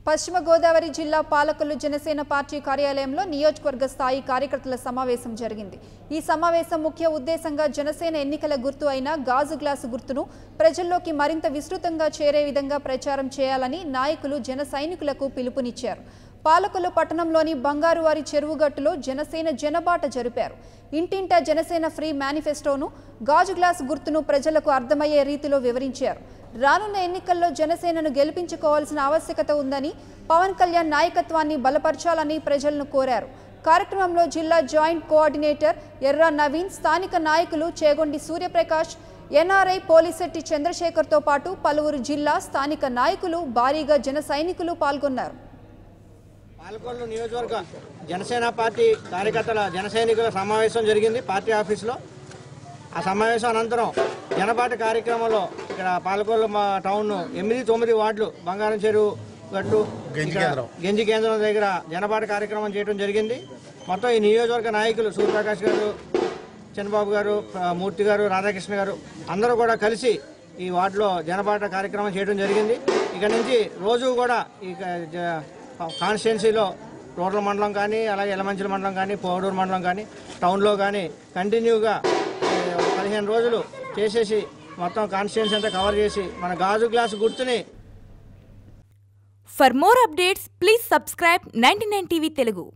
పశ్చిమ గోదావరి జిల్లా పాలకొల్లు జనసేన పార్టీ కార్యాలయంలో నియోజకవర్గ స్థాయి కార్యకర్తల సమావేశం జరిగింది. ఈ సమావేశం ముఖ్య ఉద్దేశంగా జనసేన ఎన్నికల గుర్తు అయిన గాజు గ్లాసు గుర్తును ప్రజల్లోకి మరింత విస్తృతంగా చేరే విధంగా ప్రచారం చేయాలని నాయకులు జన సైనికులకు పిలుపునిచ్చారు. పాలకొల్లు పట్టణంలోని బంగారువారి చెరువుగట్టులో జనసేన జనబాట జరిపారు. ఇంటింటా జనసేన ఫ్రీ మేనిఫెస్టోను, గాజు గ్లాస్ గుర్తును ప్రజలకు అర్థమయ్యే రీతిలో వివరించారు. రానున్న ఎన్నికల్లో జనసేనను గెలిపించుకోవాల్సిన ఆవశ్యకత ఉందని, పవన్ కళ్యాణ్ నాయకత్వాన్ని బలపరచాలని ప్రజలను కోరారు. కార్యక్రమంలో జిల్లా జాయింట్ కోఆర్డినేటర్ ఎర్రా నవీన్, స్థానిక నాయకులు చేగొండి సూర్యప్రకాష్, ఎన్ఆర్ఐ పోలిశెట్టి చంద్రశేఖర్తో పాటు పలువురు జిల్లా స్థానిక నాయకులు, భారీగా జన సైనికులు పాల్గొన్నారు. పాలకొల్లు నియోజకవర్గ జనసేన పార్టీ కార్యకర్తల జన సైనికుల సమావేశం జరిగింది పార్టీ ఆఫీసులో. ఆ సమావేశం అనంతరం జనబాట కార్యక్రమంలో ఇక్కడ పాలకొల్లు టౌన్ 8-9 వార్డులు బంగారం చెరువు గట్టు గెంజి కేంద్రం దగ్గర జనబాట కార్యక్రమం చేయడం జరిగింది. మొత్తం ఈ నియోజకవర్గ నాయకులు సూర్యప్రకాష్ గారు, చంద్రబాబు గారు, మూర్తి గారు, రాధాకృష్ణ గారు అందరూ కూడా కలిసి ఈ వార్డులో జనబాట కార్యక్రమం చేయడం జరిగింది. ఇక నుంచి రోజు కూడా ఈ కాన్స్టిట్యున్సీలో రూరల్ మండలం కానీ, అలాగే ఎలమంచిల మండలం కానీ, పోడూరు మండలం కానీ, టౌన్లో కానీ కంటిన్యూగా 15 రోజులు చేసేసి మొత్తం కాన్స్టిట్యున్సీ అంతా కవర్ చేసి మన గాజు గ్లాస్ గుర్తుని. For more updates, please subscribe 99 TV Telugu.